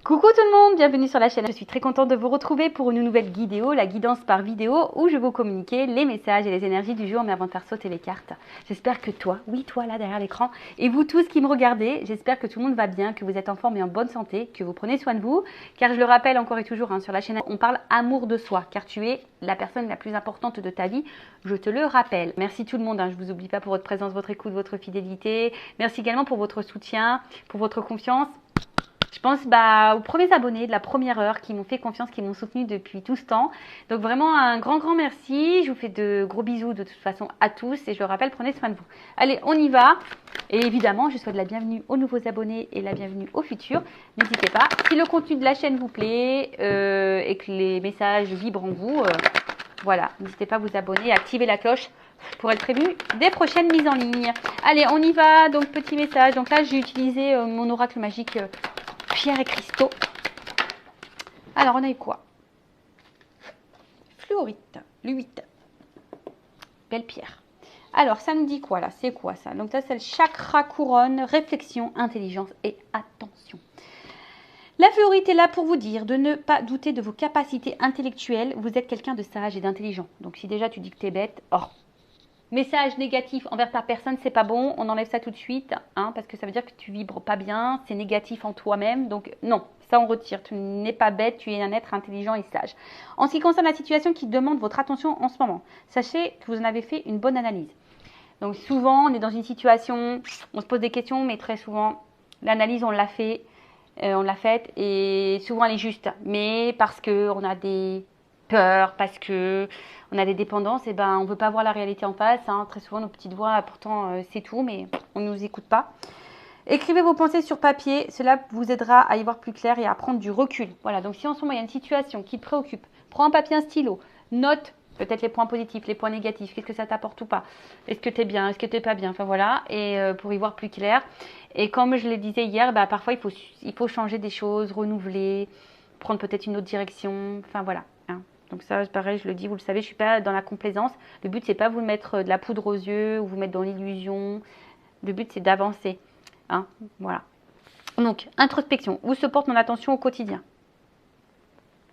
Coucou tout le monde, bienvenue sur la chaîne. Je suis très contente de vous retrouver pour une nouvelle vidéo, la guidance par vidéo, où je vais vous communiquer les messages et les énergies du jour, mais avant de faire sauter les cartes. J'espère que toi, oui toi là derrière l'écran, et vous tous qui me regardez, j'espère que tout le monde va bien, que vous êtes en forme et en bonne santé, que vous prenez soin de vous, car je le rappelle encore et toujours sur la chaîne, on parle amour de soi, car tu es la personne la plus importante de ta vie, je te le rappelle. Merci tout le monde, je ne vous oublie pas pour votre présence, votre écoute, votre fidélité. Merci également pour votre soutien, pour votre confiance. Je pense aux premiers abonnés de la première heure qui m'ont fait confiance, qui m'ont soutenu depuis tout ce temps. Donc vraiment un grand merci. Je vous fais de gros bisous de toute façon à tous. Et je le rappelle, prenez soin de vous. Allez, on y va. Et évidemment, je souhaite la bienvenue aux nouveaux abonnés et la bienvenue aux futurs. N'hésitez pas. Si le contenu de la chaîne vous plaît et que les messages vibrent en vous, voilà, n'hésitez pas à vous abonner et à activer la cloche pour être prévenu des prochaines mises en ligne. Allez, on y va. Donc, petit message. Donc là, j'ai utilisé mon oracle magique pierre et cristaux. Alors, on a eu quoi? Fluorite, l'8. Belle pierre. Alors, ça nous dit quoi là? C'est quoi ça? Donc, ça, c'est le chakra couronne, réflexion, intelligence et attention. La fluorite est là pour vous dire de ne pas douter de vos capacités intellectuelles. Vous êtes quelqu'un de sage et d'intelligent. Donc, si déjà tu dis que tu es bête, message négatif envers ta personne, c'est pas bon, on enlève ça tout de suite, parce que ça veut dire que tu vibres pas bien, c'est négatif en toi-même, donc non, ça on retire, tu n'es pas bête, tu es un être intelligent et sage. En ce qui concerne la situation qui demande votre attention en ce moment, sachez que vous en avez fait une bonne analyse. Donc souvent, on est dans une situation, on se pose des questions, mais très souvent, l'analyse, on l'a fait, on l'a faite, et souvent elle est juste, mais parce qu'on a des peurs, parce que on a des dépendances, et on ne veut pas voir la réalité en face. Très souvent, nos petites voix, pourtant, c'est tout, mais on ne nous écoute pas. Écrivez vos pensées sur papier. Cela vous aidera à y voir plus clair et à prendre du recul. Voilà, donc si en ce moment, il y a une situation qui te préoccupe, prends un papier, un stylo, note peut-être les points positifs, les points négatifs, qu'est-ce que ça t'apporte ou pas. Est-ce que tu es bien, est-ce que tu n'es pas bien, enfin voilà, et pour y voir plus clair. Et comme je le disais hier, parfois, il faut changer des choses, renouveler, prendre peut-être une autre direction, enfin voilà. Donc ça, pareil, je le dis, vous le savez, je ne suis pas dans la complaisance. Le but, c'est pas vous mettre de la poudre aux yeux ou vous mettre dans l'illusion. Le but, c'est d'avancer. Voilà. Donc, introspection. Où se porte mon attention au quotidien?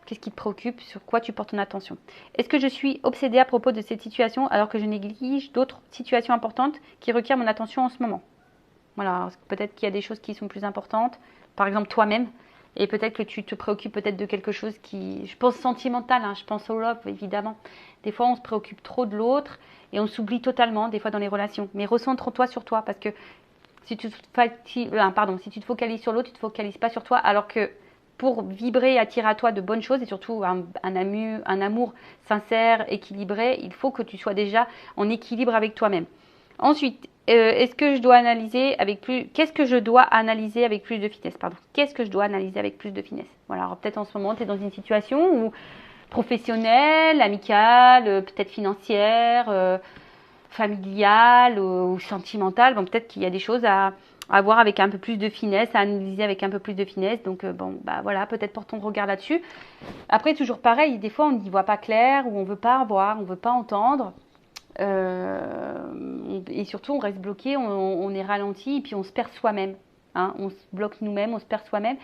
Qu'est-ce qui te préoccupe? Sur quoi tu portes ton attention? Est-ce que je suis obsédée à propos de cette situation alors que je néglige d'autres situations importantes qui requièrent mon attention en ce moment? Voilà, peut-être qu'il y a des choses qui sont plus importantes. Par exemple, toi-même. Et peut-être que tu te préoccupes peut-être de quelque chose qui, je pense sentimental, je pense au love évidemment. Des fois on se préoccupe trop de l'autre et on s'oublie totalement des fois dans les relations. Mais recentre-toi sur toi parce que si tu te focalises sur l'autre, tu ne te focalises pas sur toi. Alors que pour vibrer et attirer à toi de bonnes choses et surtout un amour sincère, équilibré, il faut que tu sois déjà en équilibre avec toi-même. Ensuite, qu'est-ce que je dois analyser avec plus de finesse, Qu'est-ce que je dois analyser avec plus de finesse? Voilà, alors peut-être en ce moment, tu es dans une situation où professionnelle, amicale, peut-être financière, familiale ou sentimentale. Bon, peut-être qu'il y a des choses à voir avec un peu plus de finesse, à analyser avec un peu plus de finesse. Donc, voilà, peut-être porte ton regard là-dessus. Après, toujours pareil, des fois, on n'y voit pas clair ou on ne veut pas voir, on ne veut pas entendre. Et surtout on reste bloqué, on est ralenti et puis on se perd soi-même, on se bloque nous-mêmes, on se perd soi-même.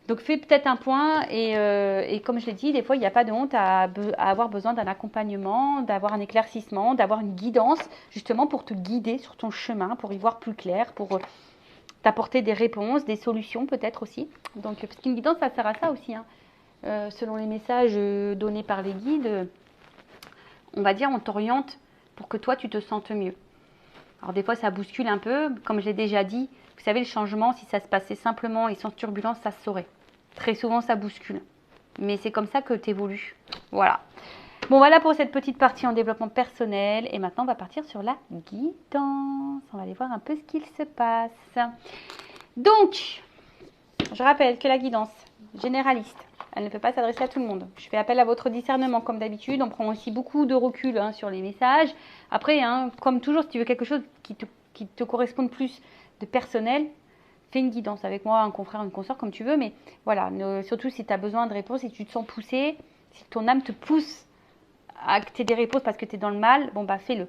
Donc fais peut-être un point et comme je l'ai dit, des fois il n'y a pas de honte à avoir besoin d'un accompagnement, d'avoir un éclaircissement, d'avoir une guidance justement pour te guider sur ton chemin, pour y voir plus clair, pour t'apporter des réponses, des solutions peut-être aussi. Donc parce qu'une guidance ça sert à ça aussi, selon les messages donnés par les guides. On va dire, on t'oriente pour que toi, tu te sentes mieux. Alors des fois, ça bouscule un peu. Comme je l'ai déjà dit, vous savez, le changement, si ça se passait simplement et sans turbulence, ça se saurait. Très souvent, ça bouscule. Mais c'est comme ça que tu évolues. Voilà. Bon, voilà pour cette petite partie en développement personnel. Et maintenant, on va partir sur la guidance. On va aller voir un peu ce qu'il se passe. Donc, je rappelle que la guidance généraliste, elle ne peut pas s'adresser à tout le monde. Je fais appel à votre discernement comme d'habitude. On prend aussi beaucoup de recul sur les messages. Après, comme toujours, si tu veux quelque chose qui te corresponde plus de personnel, fais une guidance avec moi, un confrère, une consoeur, comme tu veux. Mais voilà, surtout si tu as besoin de réponses, si tu te sens poussé, si ton âme te pousse à que tu aies des réponses parce que tu es dans le mal, fais-le.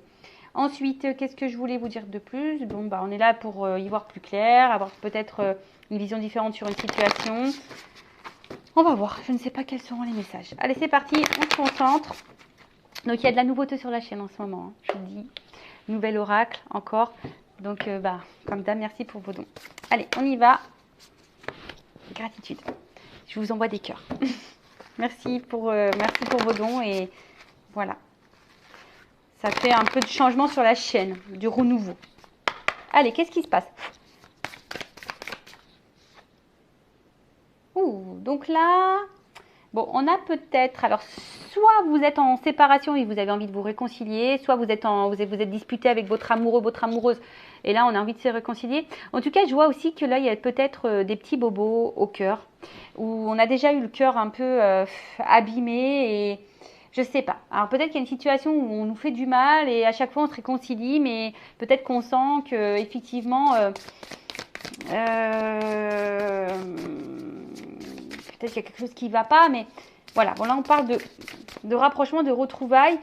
Ensuite, qu'est-ce que je voulais vous dire de plus? Bon, bah, on est là pour y voir plus clair, avoir peut-être une vision différente sur une situation. On va voir, je ne sais pas quels seront les messages. Allez, c'est parti, on se concentre. Donc, il y a de la nouveauté sur la chaîne en ce moment, hein, je vous le dis. Nouvel oracle, encore. Donc, bah, comme d'hab, merci pour vos dons. Allez, on y va. Gratitude. Je vous envoie des cœurs. merci pour vos dons et voilà. Ça fait un peu de changement sur la chaîne, du renouveau. Allez, qu'est-ce qui se passe? Donc là, bon, on a peut-être, alors soit vous êtes en séparation et vous avez envie de vous réconcilier, soit vous êtes disputé avec votre amoureux, votre amoureuse, et là on a envie de se réconcilier. En tout cas, je vois aussi que là, il y a peut-être des petits bobos au cœur, où on a déjà eu le cœur un peu abîmé et je sais pas. Alors peut-être qu'il y a une situation où on nous fait du mal et à chaque fois on se réconcilie, mais peut-être qu'on sent que effectivement peut-être qu'il y a quelque chose qui ne va pas, mais voilà. Bon, là, on parle de rapprochement, de retrouvailles.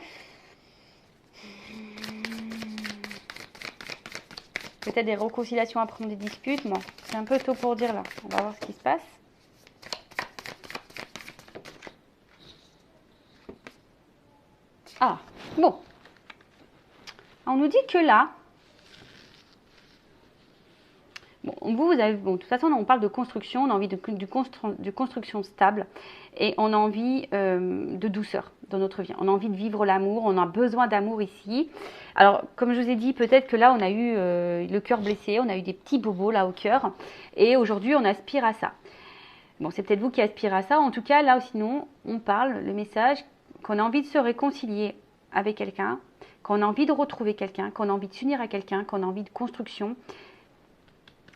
Peut-être des réconciliations après des disputes. Bon, c'est un peu tôt pour dire là. On va voir ce qui se passe. Ah, bon. On nous dit que là, bon, vous avez, bon, de toute façon, on parle de construction, on a envie de construction stable et on a envie de douceur dans notre vie. On a envie de vivre l'amour, on a besoin d'amour ici. Alors, comme je vous ai dit, peut-être que là, on a eu le cœur blessé, on a eu des petits bobos là au cœur et aujourd'hui, on aspire à ça. Bon, c'est peut-être vous qui aspirez à ça. En tout cas, là, sinon, on parle, le message, qu'on a envie de se réconcilier avec quelqu'un, qu'on a envie de retrouver quelqu'un, qu'on a envie de s'unir à quelqu'un, qu'on a envie de construction.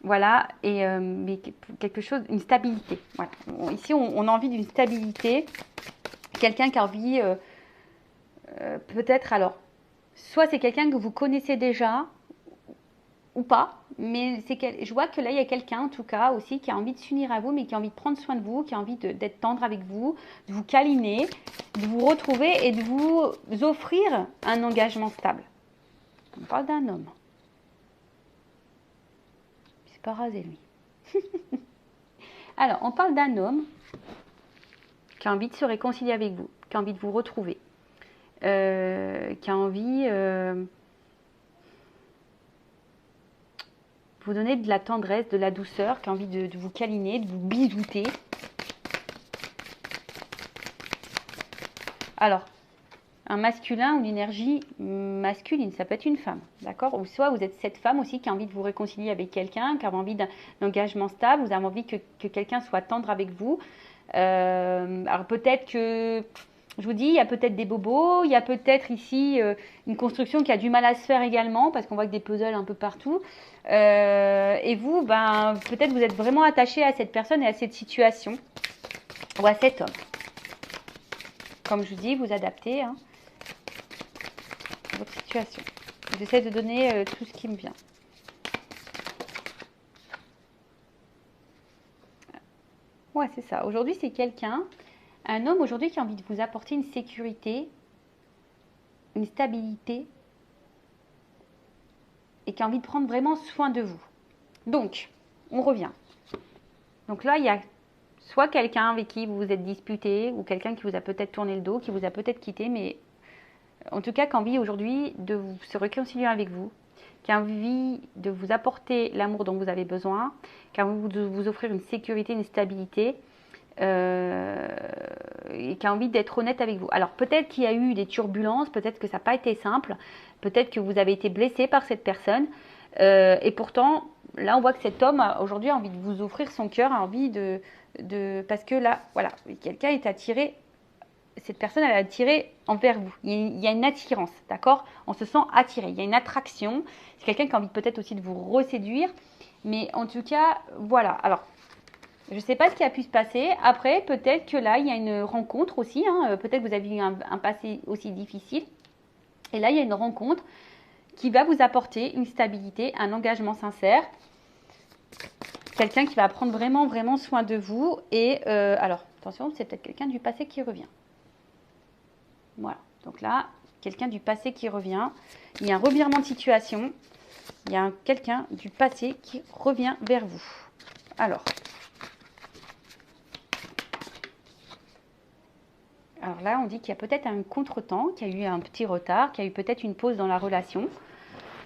Voilà, et mais quelque chose, une stabilité. Voilà. Ici, on a envie d'une stabilité. Quelqu'un qui a envie, peut-être, alors, soit c'est quelqu'un que vous connaissez déjà, ou pas, mais je vois que là, il y a quelqu'un, en tout cas, aussi, qui a envie de s'unir à vous, mais qui a envie de prendre soin de vous, qui a envie d'être tendre avec vous, de vous câliner, de vous retrouver et de vous offrir un engagement stable. On parle d'un homme. C'est pas rasé, lui. Alors, on parle d'un homme qui a envie de se réconcilier avec vous, qui a envie de vous retrouver, qui a envie de vous donner de la tendresse, de la douceur, qui a envie de vous câliner, de vous bisouter. Alors, un masculin ou une énergie masculine, ça peut être une femme, d'accord? Ou soit vous êtes cette femme aussi qui a envie de vous réconcilier avec quelqu'un, qui a envie d'un engagement stable, vous avez envie que quelqu'un soit tendre avec vous. Alors peut-être que, je vous dis, il y a peut-être des bobos, il y a peut-être ici une construction qui a du mal à se faire également, parce qu'on voit que des puzzles un peu partout. Et vous, ben, peut-être vous êtes vraiment attaché à cette personne et à cette situation, ou à cet homme. Comme je vous dis, vous adaptez à votre situation. J'essaie de donner tout ce qui me vient. Ouais, c'est ça. Aujourd'hui, c'est quelqu'un, un homme aujourd'hui qui a envie de vous apporter une sécurité, une stabilité et qui a envie de prendre vraiment soin de vous. Donc, on revient. Donc là, il y a soit quelqu'un avec qui vous vous êtes disputé ou quelqu'un qui vous a peut-être tourné le dos, qui vous a peut-être quitté, mais en tout cas, qui a envie aujourd'hui de se réconcilier avec vous, qui a envie de vous apporter l'amour dont vous avez besoin, qui a envie de vous offrir une sécurité, une stabilité, et qui a envie d'être honnête avec vous. Alors peut-être qu'il y a eu des turbulences, peut-être que ça n'a pas été simple, peut-être que vous avez été blessé par cette personne, et pourtant, là on voit que cet homme aujourd'hui a envie de vous offrir son cœur, a envie parce que là, voilà, quelqu'un est attiré. Cette personne, elle est attirée envers vous. Il y a une attirance, d'accord? On se sent attiré. Il y a une attraction. C'est quelqu'un qui a envie peut-être aussi de vous reséduire. Mais en tout cas, voilà. Alors, je ne sais pas ce qui a pu se passer. Après, peut-être que là, il y a une rencontre aussi. Hein. Peut-être que vous avez eu un passé aussi difficile. Et là, il y a une rencontre qui va vous apporter une stabilité, un engagement sincère. Quelqu'un qui va prendre vraiment, vraiment soin de vous. Et alors, attention, c'est peut-être quelqu'un du passé qui revient. Voilà, donc là, quelqu'un du passé qui revient. Il y a un revirement de situation. Il y a quelqu'un du passé qui revient vers vous. Alors là, on dit qu'il y a peut-être un contretemps, qu'il y a eu un petit retard, qu'il y a eu peut-être une pause dans la relation.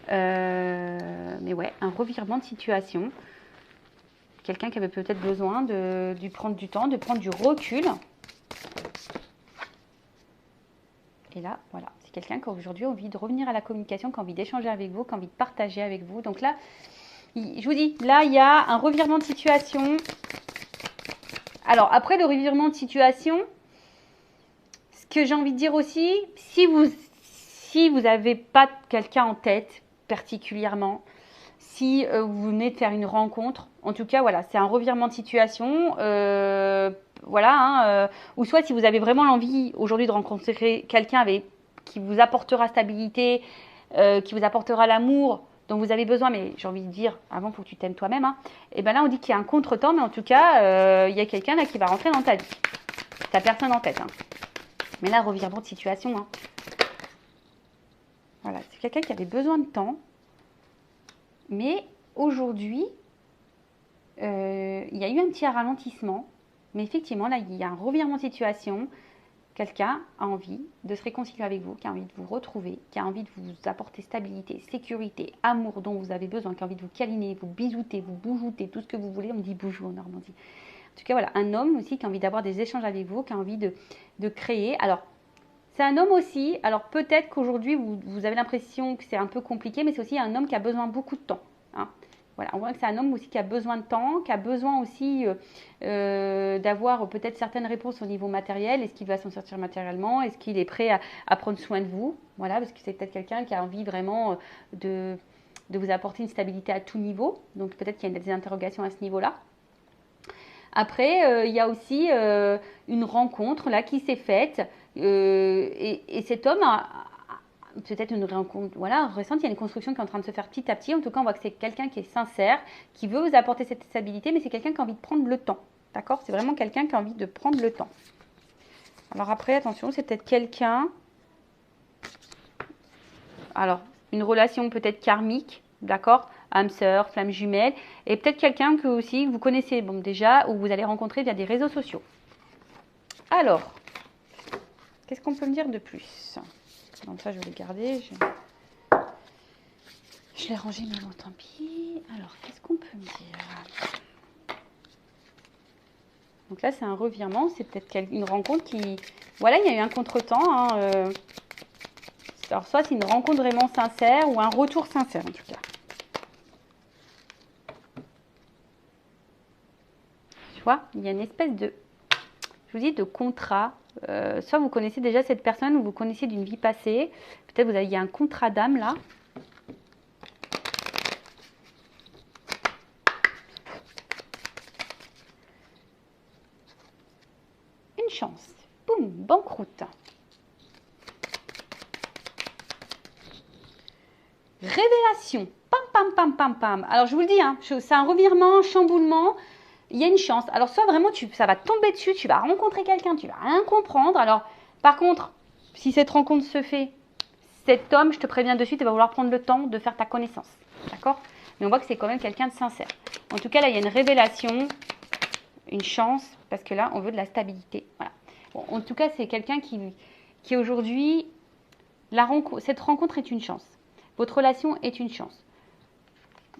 Mais ouais, un revirement de situation. Quelqu'un qui avait peut-être besoin de prendre du temps, de prendre du recul. Et là, voilà, c'est quelqu'un qui aujourd'hui a envie de revenir à la communication, qui a envie d'échanger avec vous, qui a envie de partager avec vous. Donc là, je vous dis, là, il y a un revirement de situation. Alors, après le revirement de situation, ce que j'ai envie de dire aussi, si vous n'avez pas quelqu'un en tête particulièrement, si vous venez de faire une rencontre, en tout cas, voilà, c'est un revirement de situation. Voilà, ou soit si vous avez vraiment l'envie aujourd'hui de rencontrer quelqu'un qui vous apportera stabilité, qui vous apportera l'amour dont vous avez besoin, mais j'ai envie de dire, avant, il faut que tu t'aimes toi-même. Hein. Et bien là, on dit qu'il y a un contretemps, mais en tout cas, il y a quelqu'un là qui va rentrer dans ta vie. T'as personne en tête. Hein. Mais là, revirement de situation. Hein. Voilà, c'est quelqu'un qui avait besoin de temps. Mais aujourd'hui, il y a eu un petit ralentissement. Mais effectivement, là, il y a un revirement de situation. Quelqu'un a envie de se réconcilier avec vous, qui a envie de vous retrouver, qui a envie de vous apporter stabilité, sécurité, amour dont vous avez besoin, qui a envie de vous câliner, vous bisouter, vous boujouter, tout ce que vous voulez. On dit boujou en Normandie. En tout cas, voilà, un homme aussi qui a envie d'avoir des échanges avec vous, qui a envie de créer. Alors, c'est un homme aussi. Alors, peut-être qu'aujourd'hui, vous avez l'impression que c'est un peu compliqué, mais c'est aussi un homme qui a besoin de beaucoup de temps. Hein. Voilà, on voit que c'est un homme aussi qui a besoin de temps, qui a besoin aussi d'avoir peut-être certaines réponses au niveau matériel. Est-ce qu'il va s'en sortir matériellement? Est-ce qu'il est prêt à prendre soin de vous? Voilà, parce que c'est peut-être quelqu'un qui a envie vraiment de vous apporter une stabilité à tout niveau. Donc peut-être qu'il y a des interrogations à ce niveau-là. Après, il y a aussi une rencontre là qui s'est faite et cet homme a peut-être une rencontre récente, il y a une construction qui est en train de se faire petit à petit. En tout cas, on voit que c'est quelqu'un qui est sincère, qui veut vous apporter cette stabilité, mais c'est quelqu'un qui a envie de prendre le temps. D'accord? C'est vraiment quelqu'un qui a envie de prendre le temps. Alors après, attention, c'est peut-être quelqu'un... Alors, une relation peut-être karmique, d'accord? Âme sœur, flamme jumelle, et peut-être quelqu'un que aussi vous connaissez bon, déjà, ou vous allez rencontrer via des réseaux sociaux. Alors, qu'est-ce qu'on peut me dire de plus? Donc ça, je vais le garder. Je l'ai rangé, mais bon, tant pis. Alors, qu'est-ce qu'on peut me dire? Donc là, c'est un revirement. C'est peut-être une rencontre qui... Voilà, il y a eu un contretemps. Hein, Alors, soit c'est une rencontre vraiment sincère ou un retour sincère, en tout cas. Tu vois, il y a une espèce de... Je vous dis, de contrat. Soit vous connaissez déjà cette personne ou vous connaissez d'une vie passée. Peut-être il y a un contrat d'âme là. Une chance. Boum, banqueroute. Révélation. Pam, pam, pam, pam, pam. Alors je vous le dis, hein, c'est un revirement, un chamboulement. Il y a une chance. Alors soit vraiment, ça va tomber dessus, tu vas rencontrer quelqu'un, tu vas rien comprendre. Alors par contre, si cette rencontre se fait, cet homme, je te préviens de suite, il va vouloir prendre le temps de faire ta connaissance. D'accord? Mais on voit que c'est quand même quelqu'un de sincère. En tout cas, là, il y a une révélation, une chance, parce que là, on veut de la stabilité. Voilà. Bon, en tout cas, c'est quelqu'un qui aujourd'hui, cette rencontre est une chance. Votre relation est une chance.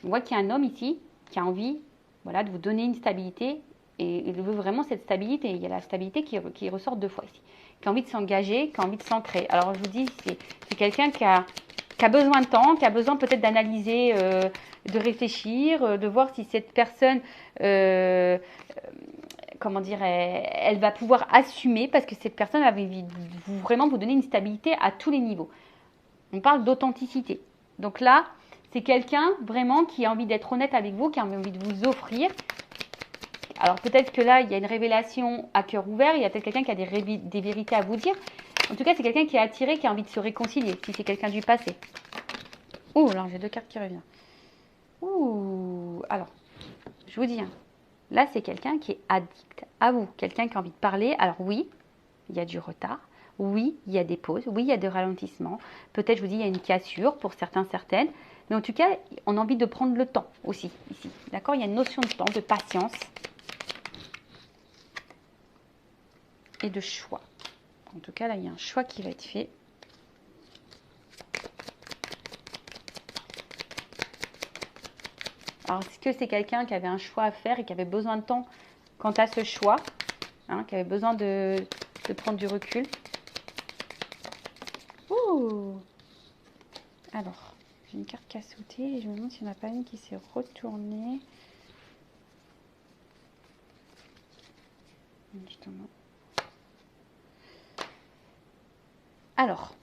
On voit qu'il y a un homme ici qui a envie de vous donner une stabilité et il veut vraiment cette stabilité. Il y a la stabilité qui ressort deux fois ici. Qui a envie de s'engager, qui a envie de s'ancrer. Alors je vous dis, c'est quelqu'un qui a besoin de temps, qui a besoin peut-être d'analyser, de réfléchir, de voir si cette personne, comment dire, elle va pouvoir assumer parce que cette personne va vraiment vous donner une stabilité à tous les niveaux. On parle d'authenticité. Donc là, c'est quelqu'un vraiment qui a envie d'être honnête avec vous, qui a envie de vous offrir. Alors peut-être que là, il y a une révélation à cœur ouvert, il y a peut-être quelqu'un qui a des vérités à vous dire. En tout cas, c'est quelqu'un qui est attiré, qui a envie de se réconcilier, si c'est quelqu'un du passé. Ouh, alors j'ai deux cartes qui reviennent. Ouh, alors, je vous dis, hein, là c'est quelqu'un qui est addict à vous, quelqu'un qui a envie de parler. Alors oui, il y a du retard. Oui, il y a des pauses, oui, il y a des ralentissements. Peut-être, je vous dis, il y a une cassure pour certains, certaines. Mais en tout cas, on a envie de prendre le temps aussi, ici. D'accord? Il y a une notion de temps, de patience et de choix. En tout cas, là, il y a un choix qui va être fait. Alors, est-ce que c'est quelqu'un qui avait un choix à faire et qui avait besoin de temps quant à ce choix, hein, qui avait besoin de prendre du recul? Ouh. Alors, j'ai une carte qui a sauté et je me demande s'il n'y en a pas une qui s'est retournée. Justement. Alors,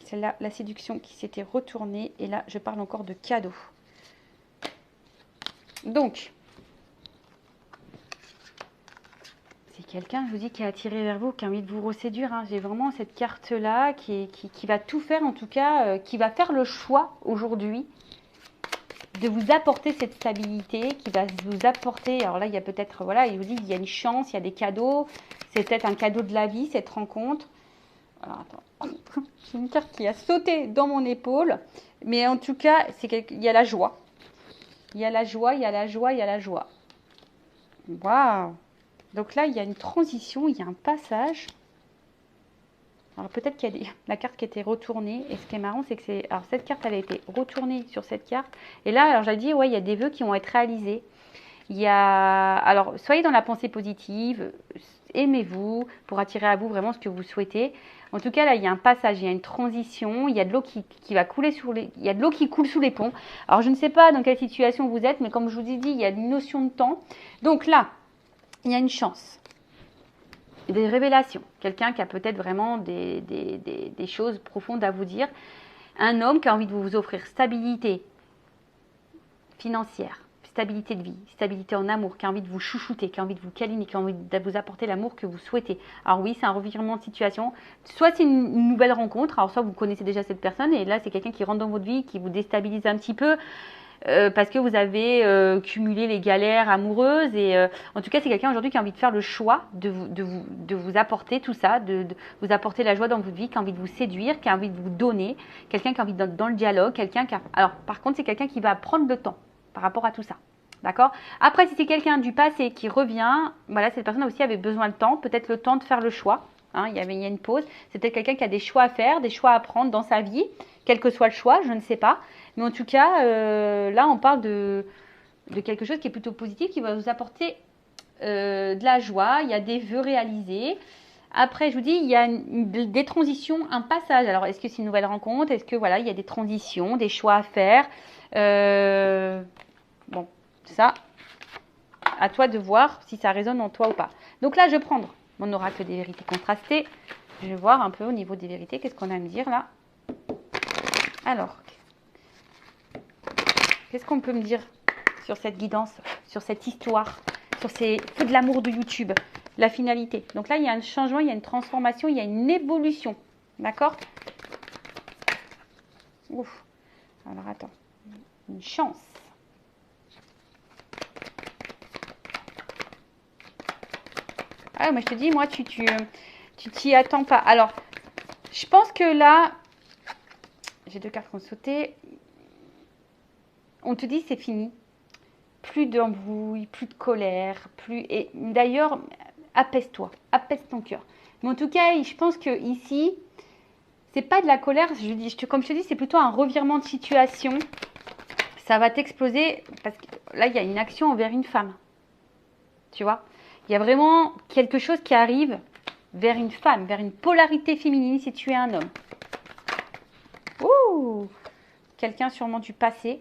c'est là la séduction qui s'était retournée et là, je parle encore de cadeau. Donc, c'est quelqu'un, je vous dis, qui est attiré vers vous, qui a envie de vous reséduire. Hein. J'ai vraiment cette carte-là qui va tout faire, en tout cas, qui va faire le choix aujourd'hui de vous apporter cette stabilité, qui va vous apporter, alors là, il y a peut-être, voilà, il vous dit, il y a une chance, il y a des cadeaux, c'est peut-être un cadeau de la vie, cette rencontre. Alors, attends, j'ai une carte qui a sauté dans mon épaule, mais en tout cas, il y a la joie. Il y a la joie, il y a la joie, il y a la joie. Waouh! Donc là, il y a une transition, il y a un passage. Alors peut-être qu'il y a la carte qui était retournée. Et ce qui est marrant, c'est que alors cette carte, elle a été retournée sur cette carte. Et là, alors j'ai dit, ouais, il y a des vœux qui vont être réalisés. Il y a, alors soyez dans la pensée positive, aimez-vous pour attirer à vous vraiment ce que vous souhaitez. En tout cas, là, il y a un passage, il y a une transition, il y a de l'eau qui va couler il y a de l'eau qui coule sous les ponts. Alors je ne sais pas dans quelle situation vous êtes, mais comme je vous ai dit, il y a une notion de temps. Donc là, il y a une chance. Des révélations, quelqu'un qui a peut-être vraiment des choses profondes à vous dire, un homme qui a envie de vous offrir stabilité financière, stabilité de vie, stabilité en amour, qui a envie de vous chouchouter, qui a envie de vous câliner, qui a envie de vous apporter l'amour que vous souhaitez. Alors oui, c'est un revirement de situation, soit c'est une nouvelle rencontre, alors soit vous connaissez déjà cette personne et là c'est quelqu'un qui rentre dans votre vie, qui vous déstabilise un petit peu, parce que vous avez cumulé les galères amoureuses et en tout cas c'est quelqu'un aujourd'hui qui a envie de faire le choix de vous apporter tout ça, de vous apporter la joie dans votre vie, qui a envie de vous séduire, qui a envie de vous donner, quelqu'un qui a envie d'être dans le dialogue, quelqu'un qui a... Alors par contre c'est quelqu'un qui va prendre le temps par rapport à tout ça. D'accord? Après, si c'est quelqu'un du passé qui revient, voilà, cette personne aussi avait besoin de temps, peut-être le temps de faire le choix. Hein, il y a une pause. C'est peut-être quelqu'un qui a des choix à faire, des choix à prendre dans sa vie, quel que soit le choix, je ne sais pas. Mais en tout cas, là, on parle de quelque chose qui est plutôt positif, qui va vous apporter de la joie. Il y a des vœux réalisés. Après, je vous dis, il y a des transitions, un passage. Alors, est-ce que c'est une nouvelle rencontre? Est-ce que, voilà, il y a des transitions, des choix à faire? Bon, ça, à toi de voir si ça résonne en toi ou pas. Donc là, je vais prendre mon oracle des vérités contrastées. Je vais voir un peu au niveau des vérités, qu'est-ce qu'on a à me dire là. Alors, qu'est-ce qu'on peut me dire sur cette guidance, sur cette histoire, sur ces feux de l'amour de YouTube, la finalité. Donc là, il y a un changement, il y a une transformation, il y a une évolution. D'accord? Ouf. Alors, attends. Une chance. Ah, moi je te dis, moi, tu t'y attends pas. Alors, je pense que là, j'ai deux cartes qui ont sauté. On te dit, c'est fini. Plus d'embrouille, plus de colère, plus. Et d'ailleurs, apaise-toi, apaise ton cœur. Mais en tout cas, je pense que ici, c'est pas de la colère. Comme je te dis, c'est plutôt un revirement de situation. Ça va t'exploser parce que là, il y a une action envers une femme. Tu vois? Il y a vraiment quelque chose qui arrive vers une femme, vers une polarité féminine si tu es un homme. Ouh! Quelqu'un sûrement du passé.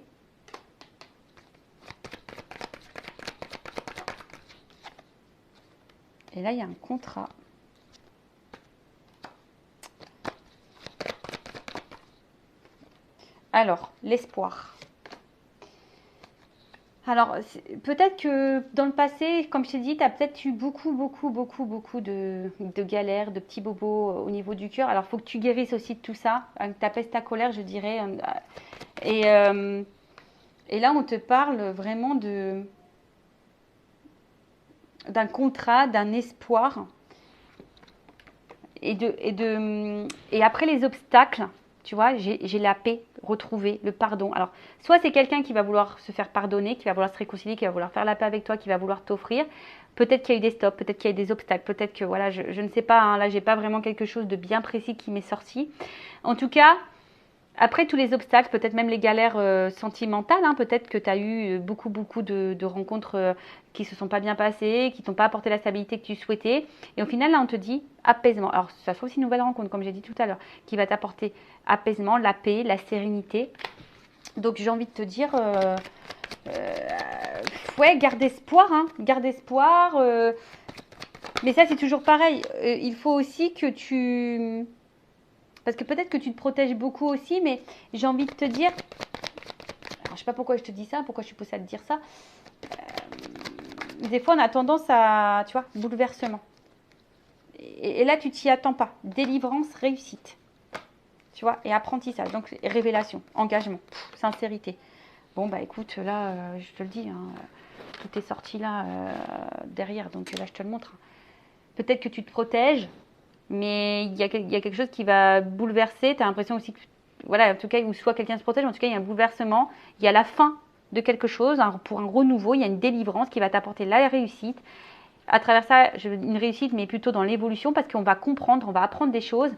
Et là, il y a un contrat. Alors, l'espoir. Alors, peut-être que dans le passé, comme je t'ai dit, tu as peut-être eu beaucoup de galères, de petits bobos au niveau du cœur. Alors, il faut que tu guérisses aussi de tout ça, que tu apaises ta colère, je dirais. Et là, on te parle vraiment d'un contrat, d'un espoir. et après les obstacles, tu vois, j'ai la paix retrouvée, le pardon. Alors, soit c'est quelqu'un qui va vouloir se faire pardonner, qui va vouloir se réconcilier, qui va vouloir faire la paix avec toi, qui va vouloir t'offrir. Peut-être qu'il y a eu des stops, peut-être qu'il y a eu des obstacles, peut-être que, voilà, je ne sais pas, hein, là, j'ai pas vraiment quelque chose de bien précis qui m'est sorti. En tout cas, après tous les obstacles, peut-être même les galères sentimentales, hein, peut-être que tu as eu beaucoup de rencontres qui ne se sont pas bien passées, qui t'ont pas apporté la stabilité que tu souhaitais. Et au final, là, on te dit apaisement. Alors, ça sera aussi une nouvelle rencontre, comme j'ai dit tout à l'heure, qui va t'apporter apaisement, la paix, la sérénité. Donc, j'ai envie de te dire, ouais, garde espoir, hein, garde espoir. Mais ça, c'est toujours pareil. Il faut aussi que tu... Parce que peut-être que tu te protèges beaucoup aussi, mais j'ai envie de te dire... Alors, je ne sais pas pourquoi je te dis ça, pourquoi je suis poussée à te dire ça. Des fois, on a tendance à, tu vois, bouleversement. Et là, tu t'y attends pas. Délivrance, réussite. Tu vois, et apprentissage. Donc, révélation, engagement, sincérité. Bon, bah écoute, là, je te le dis, hein, tout est sorti là, derrière. Donc là, je te le montre. Peut-être que tu te protèges, mais il y a quelque chose qui va bouleverser. Tu as l'impression aussi que, voilà, en tout cas, ou soit quelqu'un se protège, mais en tout cas, il y a un bouleversement. Il y a la fin de quelque chose, hein, pour un renouveau. Il y a une délivrance qui va t'apporter la réussite. À travers ça, une réussite, mais plutôt dans l'évolution, parce qu'on va comprendre, on va apprendre des choses.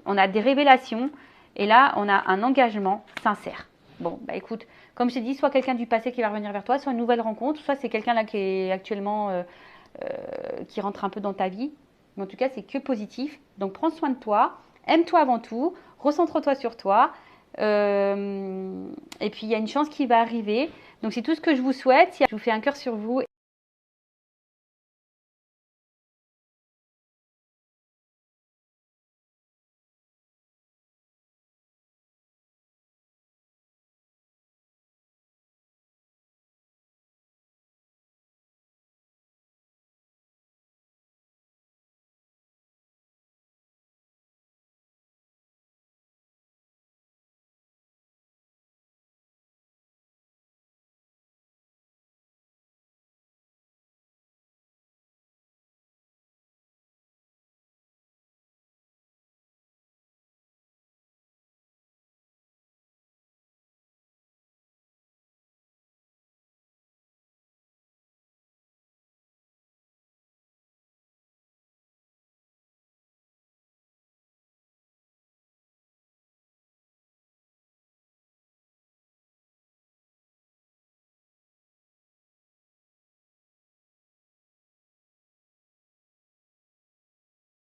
On a des révélations. Et là, on a un engagement sincère. Bon, bah écoute, comme je t'ai dit, soit quelqu'un du passé qui va revenir vers toi, soit une nouvelle rencontre, soit c'est quelqu'un là qui est actuellement, qui rentre un peu dans ta vie. Mais en tout cas, c'est que positif. Donc, prends soin de toi, aime-toi avant tout, recentre-toi sur toi. Et puis, il y a une chance qui va arriver. Donc, c'est tout ce que je vous souhaite. Je vous fais un cœur sur vous.